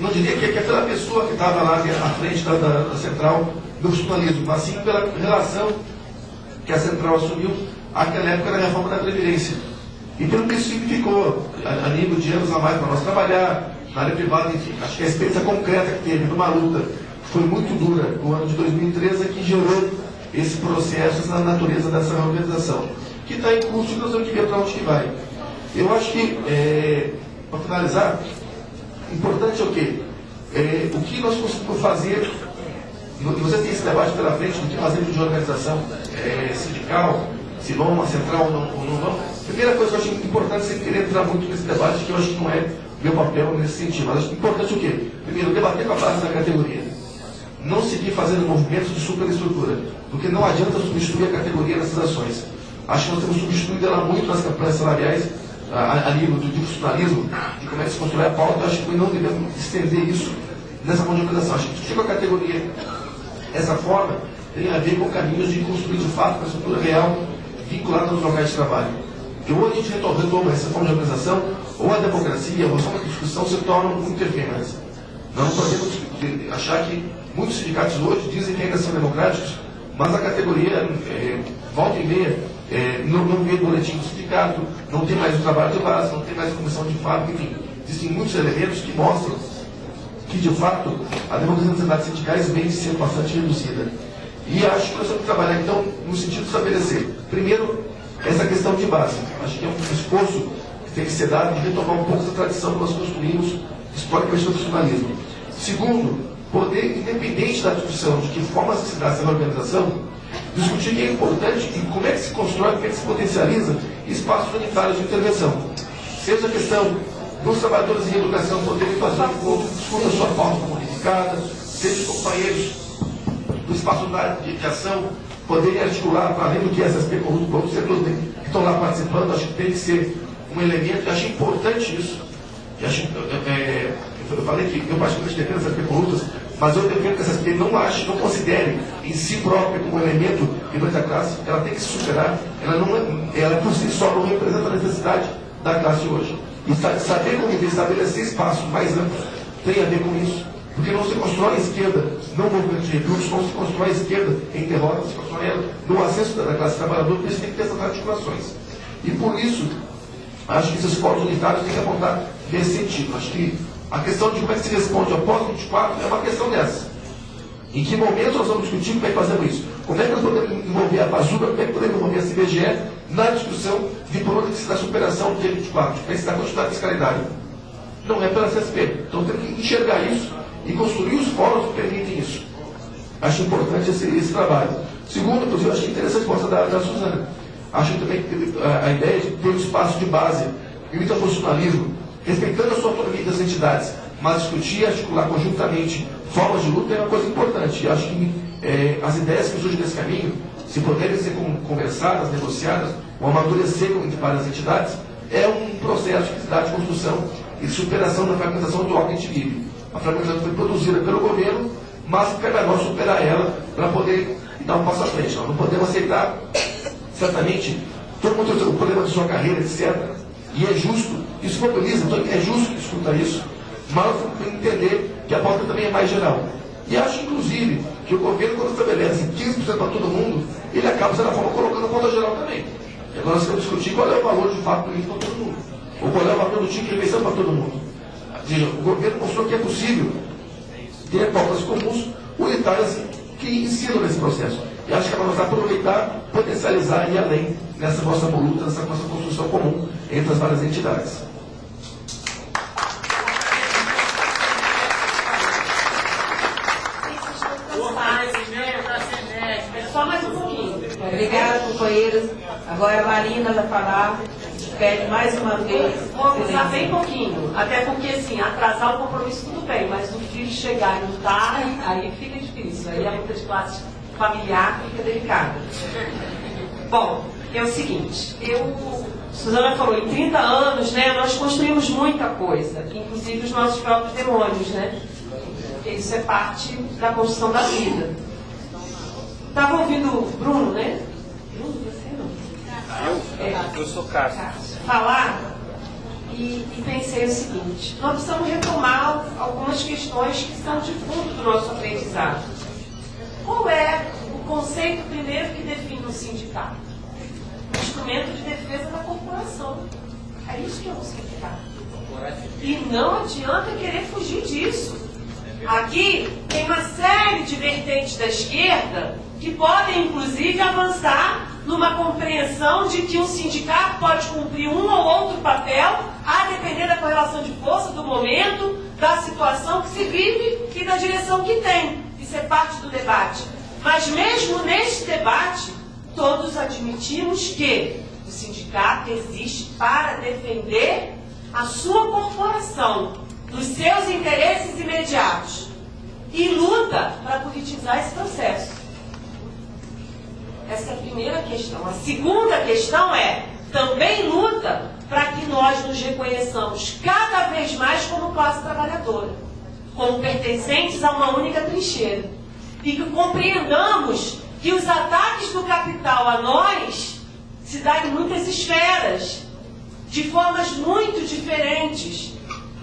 não diria que é pela pessoa que estava lá à frente da central do funcionalismo, mas sim pela relação que a central assumiu naquela época da reforma da Previdência. E pelo que isso significou, a nível de anos a mais para nós trabalhar, na área privada, enfim, acho que a experiência concreta que teve numa luta que foi muito dura no ano de 2013 é que gerou esse processo, essa natureza dessa reorganização, que está em curso e nós temos que ver para onde que vai. Eu acho que, para finalizar, importante é o quê? O que nós conseguimos fazer, e você tem esse debate pela frente, do que fazer de organização sindical, se vão uma central ou não vão. Primeira coisa que eu acho importante, sem querer entrar muito nesse debate, que eu acho que não é meu papel nesse sentido, mas acho importante o quê? Primeiro, debater com a base da categoria. Não seguir fazendo movimentos de superestrutura, porque não adianta substituir a categoria nessas ações. Acho que nós temos substituído ela muito nas campanhas salariais, a nível do funcionalismo, de como é que se constrói a pauta. Acho que não devemos estender isso nessa mão de organização. Acho que discutir com a categoria dessa forma tem a ver com caminhos de construir de fato uma estrutura real vinculada aos locais de trabalho. Porque ou a gente retoma essa forma de organização, ou a democracia, ou a forma de discussão se tornam muito efêmeras. Não podemos achar que muitos sindicatos hoje dizem que ainda são democráticos, mas a categoria, volta e meia, não vê boletim do sindicato, não tem mais o trabalho de base, não tem mais a comissão de fábrica, enfim. Existem muitos elementos que mostram que, de fato, a democracia das entidades sindicais vem sendo bastante reduzida. E acho que nós temos que trabalhar, então, no sentido de estabelecer, primeiro, essa questão de base. Acho que é um esforço que tem que ser dado de retomar um pouco essa tradição que nós construímos historicamente no funcionalismo. Segundo, poder, independente da discussão de que forma se dá essa organização, discutir que é importante e como é que se constrói, como é que se potencializa espaços unitários de intervenção. Seja a questão dos trabalhadores em educação poderem fazer discuta sua pauta modificada, seja os companheiros do espaço de ação poderem articular, para além do que essas perguntas, para outros setores que estão lá participando, acho que tem que ser um elemento, eu acho importante isso. Eu falei que eu particularmente defendo essas perguntas, mas eu defendo que essas PEC não considere em si própria como um elemento de da classe, ela tem que se superar, ela por si só não representa a necessidade da classe hoje. E saber conviver, estabelecer espaços mais amplos tem a ver com isso. Porque não se constrói a esquerda não movimento de recursos, não se constrói a esquerda em derrota, se constrói ela no acesso da classe trabalhadora, por isso tem que ter essas articulações. E por isso, acho que esses fóruns unitários têm que apontar nesse sentido. Acho que a questão de como é que se responde após 24 é uma questão dessa. Em que momento nós vamos discutir como é que fazemos isso? Como é que nós podemos envolver a Bazuca, como é que podemos envolver a CBGE na discussão de por onde se dá a superação do dia 24, como é que se dá a quantidade de fiscalidade. Não é pela CSP. Então temos que enxergar isso e construir os fóruns que permitem isso. Acho importante esse trabalho. Segundo, inclusive, acho interessante a resposta da Suzana. Acho também que a ideia de ter um espaço de base e o interprofissionalismo, respeitando a sua autonomia das entidades, mas discutir e articular conjuntamente formas de luta é uma coisa importante. E acho que as ideias que surgem nesse caminho, se puderem ser conversadas, negociadas, ou amadurecer entre várias entidades, é um processo de felicidade, de construção e de superação da fragmentação do que a gente vive. A fragmentação foi produzida pelo governo, mas cabe a nós superar ela para poder dar um passo à frente. Nós não podemos aceitar, certamente, todo mundo tem o problema de sua carreira, etc. E é justo, isso mobiliza, então é justo escutar isso, mas nós temos que entender que a pauta também é mais geral. E acho, inclusive, que o governo, quando estabelece 15% para todo mundo, ele acaba, de certa forma, colocando a pauta geral também. E agora nós temos que discutir qual é o valor de fato do para todo mundo, ou qual é o valor do tipo de eleição para todo mundo. Ou seja, o governo mostrou que é possível ter pautas comuns, unitárias, que ensinam nesse processo. E acho que nós vamos aproveitar, potencializar e ir além nessa nossa luta, nessa nossa construção comum entre as várias entidades. Só mais um pouquinho. Obrigada, companheiros. Agora a Marina vai falar. Pede mais uma vez. Vou usar bem pouquinho, até porque assim, atrasar o compromisso tudo bem, mas o filho chegar e não tá, aí fica difícil, aí a luta de classe familiar fica delicada. Bom, é o seguinte, Suzana falou, em 30 anos, né, nós construímos muita coisa, inclusive os nossos próprios demônios, né? Isso é parte da construção da vida. Estava ouvindo o Bruno, né? Bruno, você não? Eu sou Cássio. Falar e pensei o seguinte, nós precisamos retomar algumas questões que são de fundo do nosso aprendizado. Qual é o conceito primeiro que define um sindicato? O instrumento de defesa da corporação. É isso que é um sindicato. E não adianta querer fugir disso. Aqui tem uma série de vertentes da esquerda que podem, inclusive, avançar numa compreensão de que um sindicato pode cumprir um ou outro papel, a depender da correlação de força, do momento, da situação que se vive e da direção que tem. Isso é parte do debate. Mas mesmo neste debate, todos admitimos que o sindicato existe para defender a sua corporação, dos seus interesses imediatos, e luta para politizar esse processo. Essa é a primeira questão. A segunda questão é, também luta para que nós nos reconheçamos cada vez mais como classe trabalhadora, como pertencentes a uma única trincheira. E que compreendamos que os ataques do capital a nós se dão em muitas esferas, de formas muito diferentes,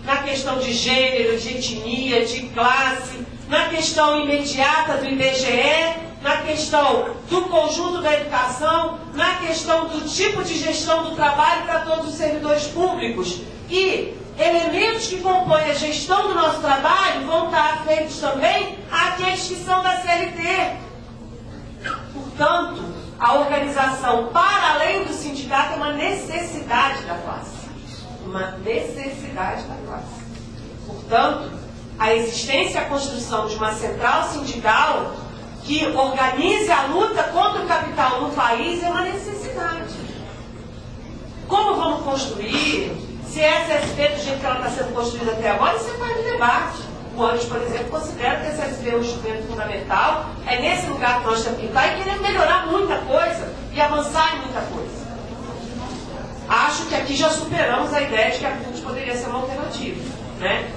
na questão de gênero, de etnia, de classe, na questão imediata do IBGE, na questão do conjunto da educação, na questão do tipo de gestão do trabalho para todos os servidores públicos. E elementos que compõem a gestão do nosso trabalho vão estar afeitos também àqueles que são da CLT. Portanto, a organização para além do sindicato é uma necessidade da classe. Uma necessidade da classe. Portanto, a existência e a construção de uma central sindical que organize a luta contra o capital no país é uma necessidade. Como vamos construir? Se essa SP, do jeito que ela está sendo construída até agora, isso é parte do debate. O ANES, por exemplo, considera que essa SP é um instrumento fundamental, é nesse lugar que nós temos que estar e queremos melhorar muita coisa e avançar em muita coisa. Acho que aqui já superamos a ideia de que a CUT poderia ser uma alternativa, né?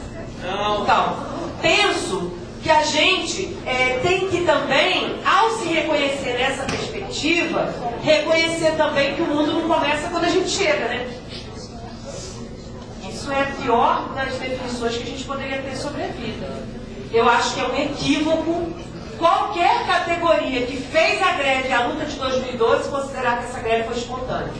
Então, penso que a gente tem que também, ao se reconhecer nessa perspectiva, reconhecer também que o mundo não começa quando a gente chega, né? Isso é a pior das definições que a gente poderia ter sobre a vida. Eu acho que é um equívoco qualquer categoria que fez a greve e a luta de 2012 considerar que essa greve foi espontânea.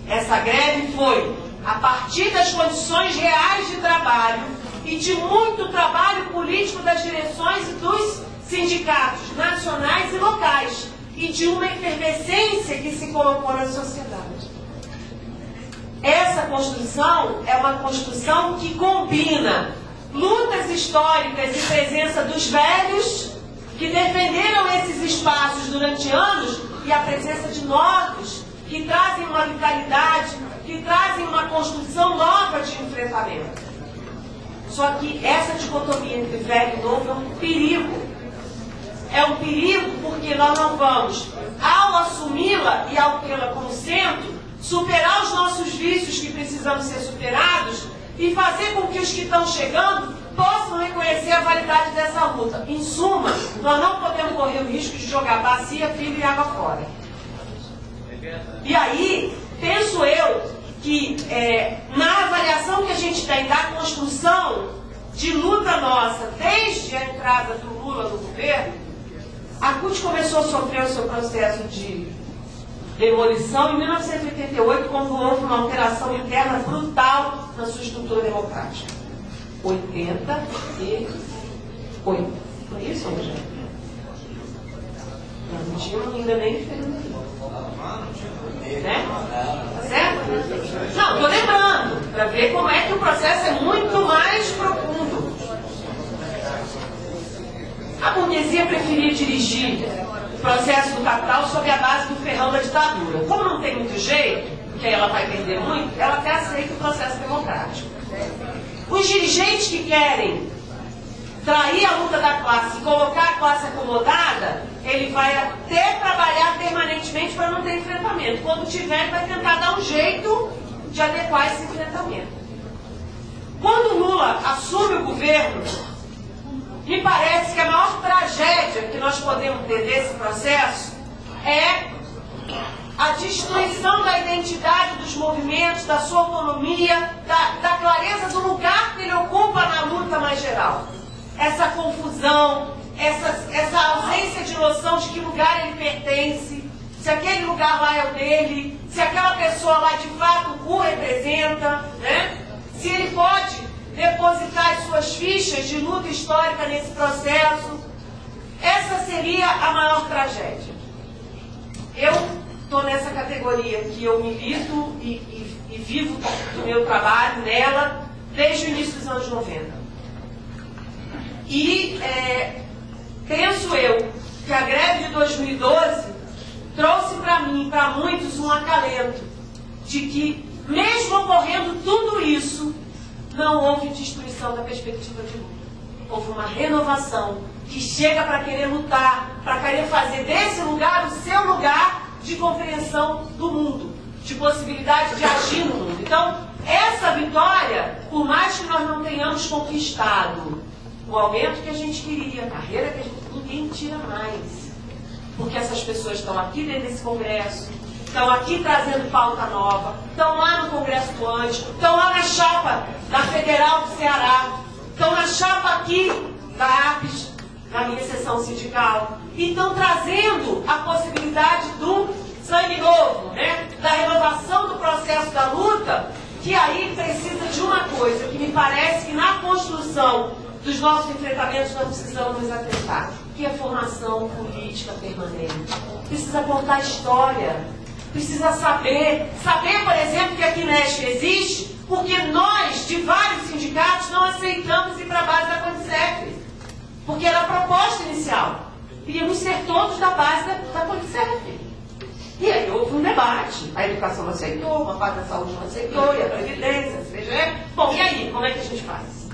Essa greve foi a partir das condições reais de trabalho e de muito trabalho político das direções e dos sindicatos nacionais e locais e de uma efervescência que se colocou na sociedade. Essa construção é uma construção que combina lutas históricas e presença dos velhos que defenderam esses espaços durante anos e a presença de novos que trazem uma vitalidade, que trazem uma construção nova de enfrentamento. Só que essa dicotomia entre velho e novo é um perigo. É um perigo porque nós não vamos, ao assumi-la e ao tê-la como centro, superar os nossos vícios que precisamos ser superados e fazer com que os que estão chegando possam reconhecer a validade dessa luta. Em suma, nós não podemos correr o risco de jogar bacia, filho e água fora. E aí, penso eu que na avaliação que a gente tem da construção de luta nossa desde a entrada do Lula no governo, a CUT começou a sofrer o seu processo de demolição em 1988, quando houve uma alteração interna brutal na sua estrutura democrática. 88. Não é isso, Rogério? Não tinha ainda nem diferente. Né? Tá certo? Não, estou lembrando, para ver como é que o processo é muito mais profundo. A burguesia preferia dirigir o processo do capital sob a base do ferrão da ditadura. Como não tem muito jeito, porque ela vai perder muito, ela até aceita o processo democrático. Os dirigentes que querem trair a luta da classe e colocar a classe acomodada, ele vai até trabalhar permanentemente para não ter enfrentamento. Quando tiver, ele vai tentar dar um jeito de adequar esse enfrentamento. Quando o Lula assume o governo, me parece que a maior tragédia que nós podemos ter desse processo é a destruição da identidade dos movimentos, da sua autonomia, da clareza do lugar que ele ocupa na luta mais geral. Essa confusão, essa ausência de noção de que lugar ele pertence, se aquele lugar lá é o dele, se aquela pessoa lá de fato o representa, né? Se ele pode depositar as suas fichas de luta histórica nesse processo. Essa seria a maior tragédia. Eu estou nessa categoria que eu milito e vivo do meu trabalho nela desde o início dos anos 90. E penso eu que a greve de 2012 trouxe para mim e para muitos um acalento de que, mesmo ocorrendo tudo isso, não houve destruição da perspectiva de luta. Houve uma renovação que chega para querer lutar, para querer fazer desse lugar o seu lugar de compreensão do mundo, de possibilidade de agir no mundo. Então, essa vitória, por mais que nós não tenhamos conquistado o aumento que a gente queria, a carreira que a gente... ninguém tira mais. Porque essas pessoas estão aqui dentro desse congresso, estão aqui trazendo pauta nova, estão lá no Congresso do Andes, estão lá na chapa da Federal do Ceará, estão na chapa aqui da APES, na minha seção sindical, e estão trazendo a possibilidade do sangue novo, né? Da renovação do processo da luta, que aí precisa de uma coisa, que me parece que na construção dos nossos enfrentamentos nós precisamos nos atentar, que é a formação política permanente. Precisa contar história, precisa saber, por exemplo, que a Quinesp existe, porque nós, de vários sindicatos, não aceitamos ir para a base da Condicef, porque era a proposta inicial. deveríamos ser todos da base da Policef. E aí houve um debate, a educação não aceitou, uma parte da saúde não aceitou, e a Previdência, a CBGE. Bom, e aí, como é que a gente faz?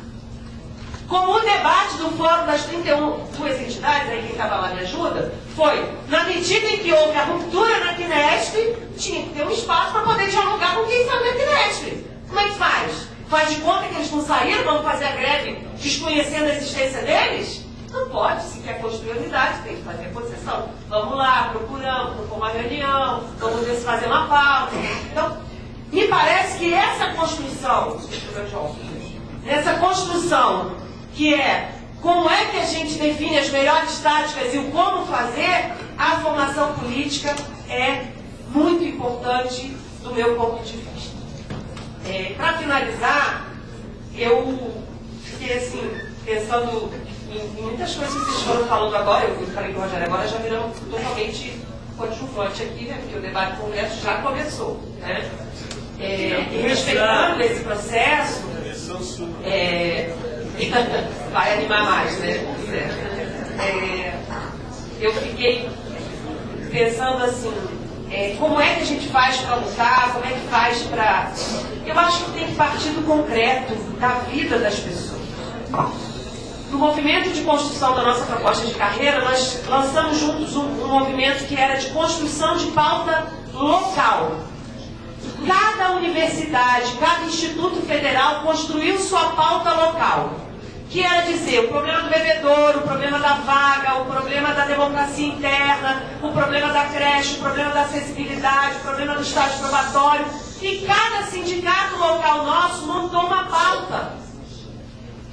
Como o debate do fórum das 32 entidades, aí quem estava lá me ajuda, foi, na medida em que houve a ruptura na Quinesp, tinha que ter um espaço para poder dialogar com quem saiu da Quinesp. Como é que faz? Faz de conta que eles não saíram, vamos fazer a greve desconhecendo a existência deles? Não pode, se quer construir unidade, tem que fazer a concessão. Vamos lá, procuramos, propor uma reunião, vamos ver se fazer uma pauta. Então, me parece que essa construção, que é como é que a gente define as melhores táticas e o como fazer, a formação política é muito importante do meu ponto de vista. Para finalizar, eu fiquei assim, pensando em muitas coisas que vocês foram falando agora. Eu falei com o Rogério agora, já viramos totalmente coadjuvante aqui, né? Porque o debate do Congresso já começou, né? E respeitando esse processo, vai animar mais, né? Eu fiquei pensando assim, como é que a gente faz para lutar, como é que faz para... Eu acho que tem que partir do concreto, da vida das pessoas. No movimento de construção da nossa proposta de carreira, nós lançamos juntos um movimento que era de construção de pauta local. Cada universidade, cada instituto federal construiu sua pauta local, que era dizer o problema do bebedouro, o problema da vaga, o problema da democracia interna, o problema da creche, o problema da acessibilidade, o problema do estágio probatório. E cada sindicato local nosso montou uma pauta.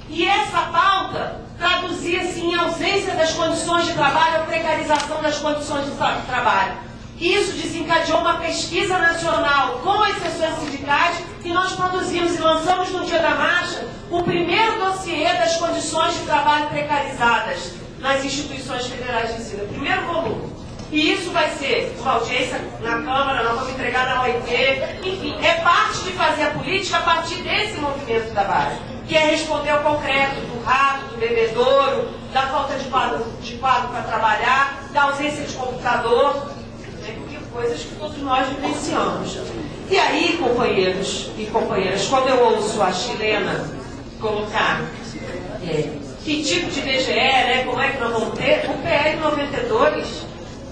E essa pauta traduzia-se em ausência das condições de trabalho, a precarização das condições de trabalho. Isso desencadeou uma pesquisa nacional com as seções sindicais que nós produzimos e lançamos no dia da marcha o primeiro dossiê das condições de trabalho precarizadas nas instituições federais de ensino, o primeiro volume. E isso vai ser uma audiência na Câmara, nós vamos entregar na OIT, enfim, é parte de fazer a política a partir desse movimento da base, que é responder ao concreto do rato, do bebedouro, da falta de quadro para trabalhar, da ausência de computador, coisas que todos nós vivenciamos. E aí, companheiros e companheiras, quando eu ouço a chilena colocar que tipo de IBGE, né, como é que nós vamos ter, o PL 92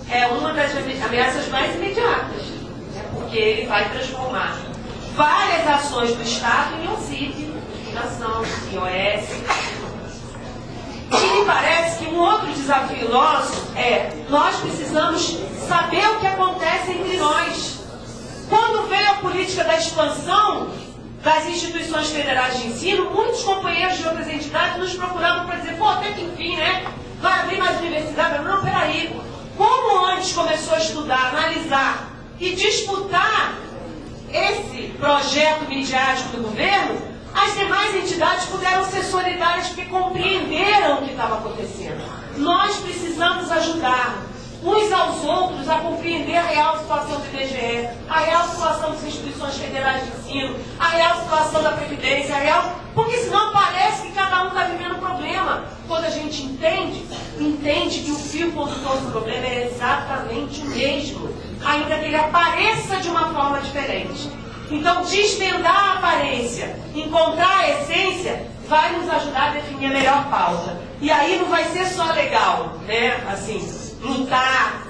é uma das ameaças mais imediatas, né, porque ele vai transformar várias ações do Estado em OSIP, nação, IOS. E me parece que um outro desafio nosso nós precisamos saber o que acontece entre nós. Quando veio a política da expansão das instituições federais de ensino, muitos companheiros de outras entidades nos procuravam para dizer, até que enfim, né? Vai abrir mais universidade. Não, peraí. Como antes começou a estudar, analisar e disputar esse projeto midiático do governo, as demais entidades puderam ser solidárias porque compreenderam o que estava acontecendo. Nós precisamos ajudar uns aos outros a compreender a real situação do IBGE, a real situação das instituições federais de ensino, a real situação da Previdência, porque senão parece que cada um está vivendo um problema. Quando a gente entende que o fio condutor do problema é exatamente o mesmo, ainda que ele apareça de uma forma diferente. Então, desvendar a aparência, encontrar a essência, vai nos ajudar a definir a melhor pauta. E aí não vai ser só legal, né? Assim, lutar,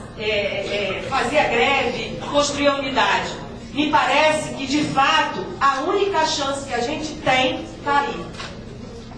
fazer a greve, construir a unidade. Me parece que, de fato, a única chance que a gente tem está aí.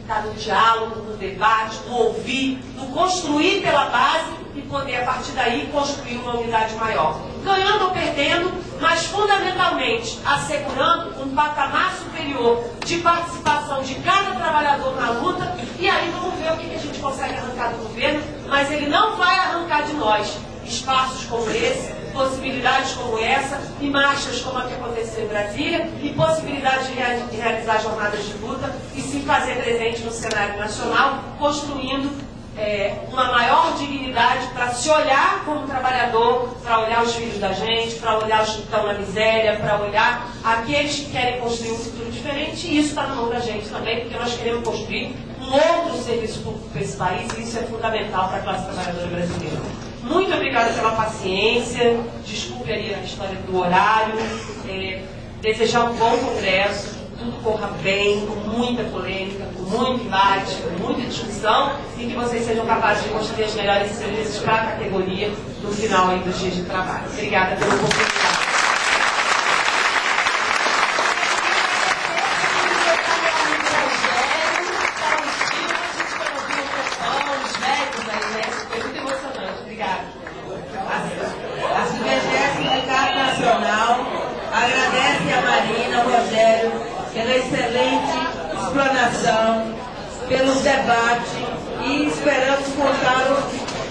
Está no diálogo, no debate, no ouvir, no construir pela base e poder, a partir daí, construir uma unidade maior. Ganhando ou perdendo, mas fundamentalmente assegurando um patamar superior de participação de cada trabalhador na luta. E aí vamos ver o que a gente consegue arrancar do governo, mas ele não vai arrancar de nós espaços como esse, possibilidades como essa, e marchas como a que aconteceu em Brasília, e possibilidade de realizar jornadas de luta e se fazer presente no cenário nacional, construindo uma maior dignidade para se olhar como trabalhador, para olhar os filhos da gente, para olhar os que estão na miséria, para olhar aqueles que querem construir um futuro diferente, e isso está na mão da gente também, porque nós queremos construir um outro serviço público para esse país, e isso é fundamental para a classe trabalhadora brasileira. Muito obrigada pela paciência, desculpe ali a história do horário, desejar um bom congresso, tudo corra bem, com muita polêmica, com muito embate, com muita discussão, e que vocês sejam capazes de construir as melhores serviços para a categoria no final aí dos dias de trabalho. Obrigada pela oportunidade. A Subegés Sindicato Nacional agradece a Marina, ao Rogério, pela excelente explanação, pelos debates, e esperamos contar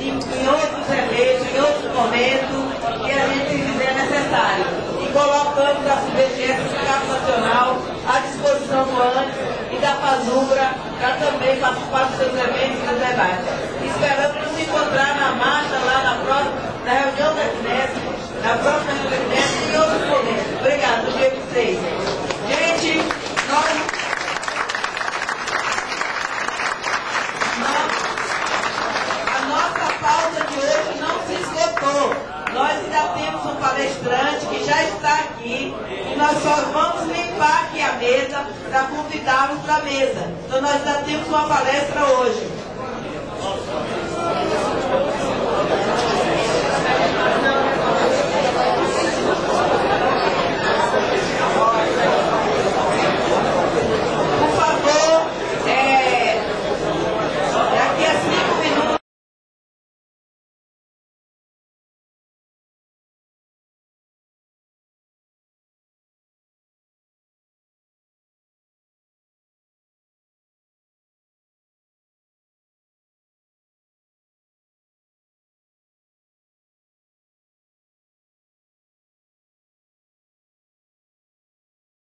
em outros eventos, em outros momentos, que a gente fizer necessário. E colocamos a Subegés Sindicato Nacional à disposição do ANTES e da FASUBRA para também participar dos seus eventos e dos debates. Esperamos nos encontrar na marcha lá na reunião da Knesset, na próxima reunião da Knesset e outros momentos. Obrigada, dia 26. Gente, a nossa pauta de hoje não se esgotou. Nós ainda temos um palestrante que já está aqui e nós só vamos limpar aqui a mesa para convidá-los para a mesa. Então nós ainda temos uma palestra hoje.